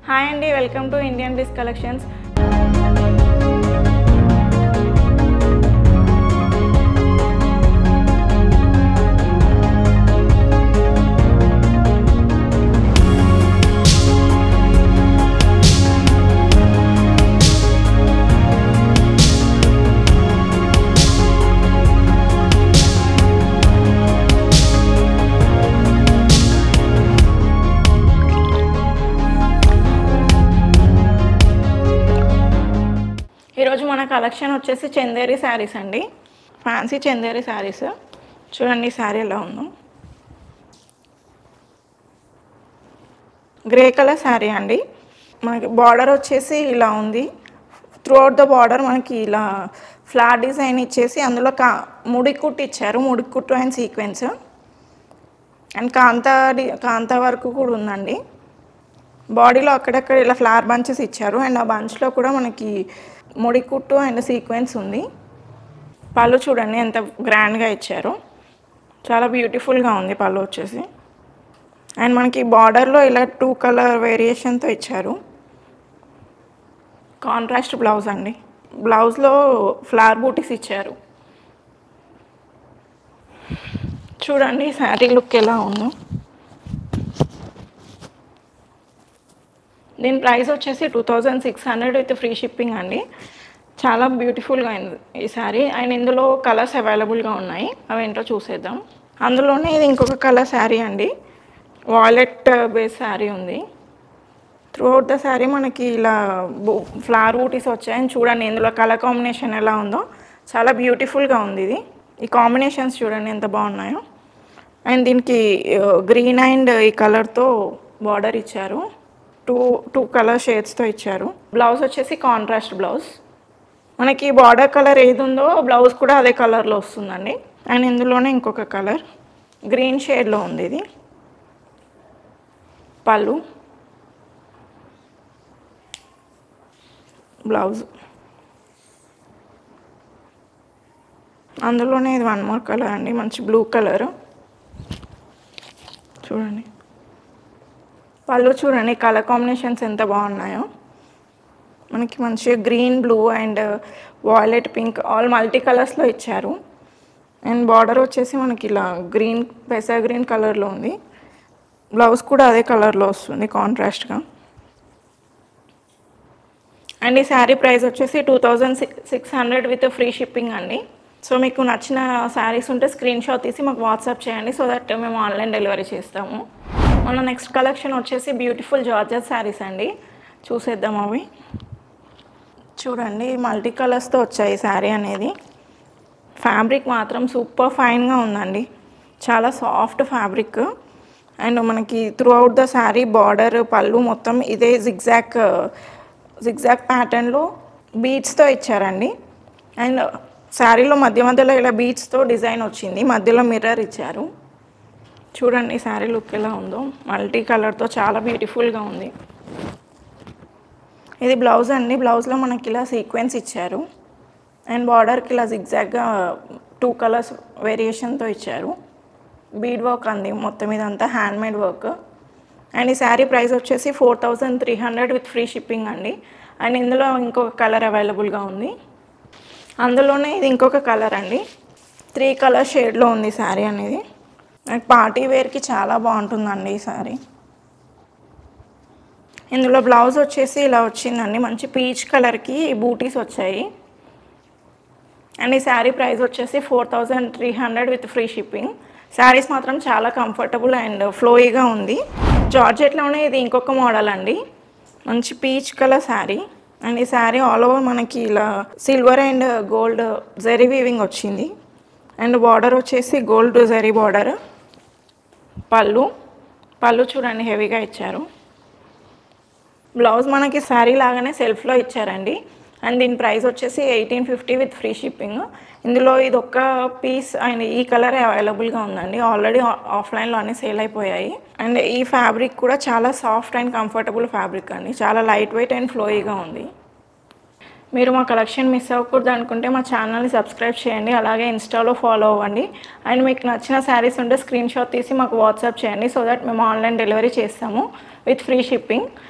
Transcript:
Hi అండి, welcome to Indian bliss collections. ఈరోజు మన కలెక్షన్ వచ్చేసి చందేరి శారీస్ అండి. ఫ్యాన్సీ చందేరి శారీస్. చూడండి శారీ ఎలా ఉందో. గ్రే కలర్ శారీ అండి. మనకి బార్డర్ వచ్చేసి ఇలా ఉంది. త్రూఅవుట్ ద బార్డర్ మనకి ఇలా ఫ్లాట్ డిజైన్ ఇచ్చేసి అందులో ముడికుట్టు ఇచ్చారు. ముడికుట్టు అండ్ సీక్వెన్స్ అండ్ కాంతా వరకు కూడా ఉందండి. బాడీలో అక్కడక్కడ ఇలా ఫ్లవర్ బంచెస్ ఇచ్చారు అండ్ ఆ బంచ్లో కూడా మనకి ముడికుట్టు అండ్ సీక్వెన్స్ ఉంది. పళ్ళు చూడండి ఎంత గ్రాండ్గా ఇచ్చారు. చాలా బ్యూటిఫుల్గా ఉంది పళ్ళు వచ్చేసి. అండ్ మనకి బార్డర్లో ఇలా 2 కలర్ వేరియేషన్తో ఇచ్చారు. కాంట్రాస్ట్ బ్లౌజ్ అండి. బ్లౌజ్లో ఫ్లవర్ బూటీస్ ఇచ్చారు. చూడండి శారీ లుక్ ఎలా ఉందో. దీని ప్రైస్ వచ్చేసి 2600 విత్ ఫ్రీ షిప్పింగ్ అండి. చాలా బ్యూటిఫుల్గా అయింది ఈ శారీ. అండ్ ఇందులో కలర్స్ అవైలబుల్గా ఉన్నాయి. అవి ఏంటో చూసేద్దాం. అందులోనే ఇది ఇంకొక కలర్ శారీ అండి. వాయిలెట్ బేస్ శారీ ఉంది. త్రూఅవుట్ ద శారీ మనకి ఇలా ఫ్లవర్ బూటీస్ వచ్చాయని చూడండి. ఇందులో కలర్ కాంబినేషన్ ఎలా ఉందో చాలా బ్యూటిఫుల్గా ఉంది ఇది. ఈ కాంబినేషన్స్ చూడండి ఎంత బాగున్నాయో. అండ్ దీనికి గ్రీన్ అండ్ ఈ కలర్తో బార్డర్ ఇచ్చారు. టూ కలర్ షేడ్స్తో ఇచ్చారు. బ్లౌజ్ వచ్చేసి కాంట్రాస్ట్ బ్లౌజ్. మనకి బార్డర్ కలర్ ఏది ఉందో బ్లౌజ్ కూడా అదే కలర్లో వస్తుందండి. అండ్ ఇందులోనే ఇంకొక కలర్ గ్రీన్ షేడ్లో ఉంది ఇది. పళ్ళు, బ్లౌజ్. అందులోనే ఇది 1 మోర్ కలర్ అండి, మంచి బ్లూ కలర్. చూడండి పళ్ళు చూడండి కలర్ కాంబినేషన్స్ ఎంత బాగున్నాయో. మనకి మంచిగా green, blue and violet, pink all multi కలర్స్లో ఇచ్చారు. అండ్ బార్డర్ వచ్చేసి మనకి ఇలా గ్రీన్, పెసర్ గ్రీన్ కలర్లో ఉంది. బ్లౌజ్ కూడా అదే కలర్లో వస్తుంది కాంట్రాస్ట్గా. అండ్ ఈ శారీ ప్రైస్ వచ్చేసి 2600 విత్ ఫ్రీ షిప్పింగ్ అండి. సో మీకు నచ్చిన శారీస్ ఉంటే స్క్రీన్ షాట్ తీసి మాకు వాట్సాప్ చేయండి. సో దట్ మేము ఆన్లైన్ డెలివరీ చేస్తాము. మన నెక్స్ట్ కలెక్షన్ వచ్చేసి బ్యూటిఫుల్ జార్జెట్ శారీస్ అండి. చూసేద్దాం అవి. చూడండి మల్టీ కలర్స్తో వచ్చాయి శారీ అనేది. ఫ్యాబ్రిక్ మాత్రం సూపర్ ఫైన్గా ఉందండి. చాలా సాఫ్ట్ ఫ్యాబ్రిక్. అండ్ మనకి త్రూఅవుట్ ద శారీ బార్డర్, పళ్ళు మొత్తం ఇదే జిగ్జాగ్ ప్యాటర్న్లో బీడ్స్తో ఇచ్చారండి. అండ్ శారీలో మధ్యలో ఇలా బీడ్స్తో డిజైన్ వచ్చింది. మధ్యలో మిర్రర్ ఇచ్చారు. చూడండి శారీ లుక్ ఎలా ఉందో. మల్టీ కలర్తో చాలా బ్యూటిఫుల్గా ఉంది. ఇది బ్లౌజ్ అండి. బ్లౌజ్లో మనకి ఇలా సీక్వెన్స్ ఇచ్చారు. అండ్ బార్డర్కి ఇలా జిగ్జాగ్గా 2 కలర్స్ వేరియేషన్తో ఇచ్చారు. బీడ్ వర్క్ అంది మొత్తం, ఇదంతా హ్యాండ్మేడ్ వర్క్. అండ్ ఈ శారీ ప్రైస్ వచ్చేసి 4300 విత్ ఫ్రీ షిప్పింగ్ అండి. అండ్ ఇందులో ఇంకొక కలర్ అవైలబుల్గా ఉంది. అందులోనే ఇది ఇంకొక కలర్ అండి. 3 కలర్ షేడ్లో ఉంది శారీ అనేది. నాకు పార్టీ వేర్కి చాలా బాగుంటుందండి ఈ శారీ. ఇందులో బ్లౌజ్ వచ్చేసి ఇలా వచ్చిందండి. మంచి పీచ్ కలర్కి బూటీస్ వచ్చాయి. అండ్ ఈ శారీ ప్రైస్ వచ్చేసి 4300 విత్ ఫ్రీ షిప్పింగ్. శారీస్ మాత్రం చాలా కంఫర్టబుల్ అండ్ ఫ్లోయిగా ఉంది. జార్జెట్లోనే ఇది ఇంకొక మోడల్ అండి. మంచి పీచ్ కలర్ శారీ. అండ్ ఈ శారీ ఆల్ ఓవర్ మనకి ఇలా silver and gold zari weaving వచ్చింది. అండ్ బార్డర్ వచ్చేసి గోల్డ్ జరీ బార్డర్. పళ్ళు చూడండి హెవీగా ఇచ్చారు. బ్లౌజ్ మనకి శారీ లాగానే సెల్ఫ్లో ఇచ్చారండి. అండ్ దీని ప్రైస్ వచ్చేసి 1850 విత్ ఫ్రీ షిప్పింగ్. ఇందులో ఇది ఒక్క పీస్ అండ్ ఈ కలర్ అవైలబుల్గా ఉందండి. ఆల్రెడీ ఆఫ్లైన్లో అన్నీ సేల్ అయిపోయాయి. అండ్ ఈ ఫ్యాబ్రిక్ కూడా చాలా సాఫ్ట్ అండ్ కంఫర్టబుల్ ఫ్యాబ్రిక్ అండి. చాలా లైట్ వెయిట్ అండ్ ఫ్లోయిగా ఉంది. మీరు మా కలెక్షన్ మిస్ అవ్వకూడదు అనుకుంటే మా ఛానల్ని సబ్స్క్రైబ్ చేయండి. అలాగే ఇన్స్టాలో ఫాలో అవ్వండి. అండ్ మీకు నచ్చిన శారీస్ ఉంటే స్క్రీన్ షాట్ తీసి మాకు వాట్సాప్ చేయండి. సో దట్ మేము ఆన్లైన్ డెలివరీ చేస్తాము విత్ ఫ్రీ షిప్పింగ్.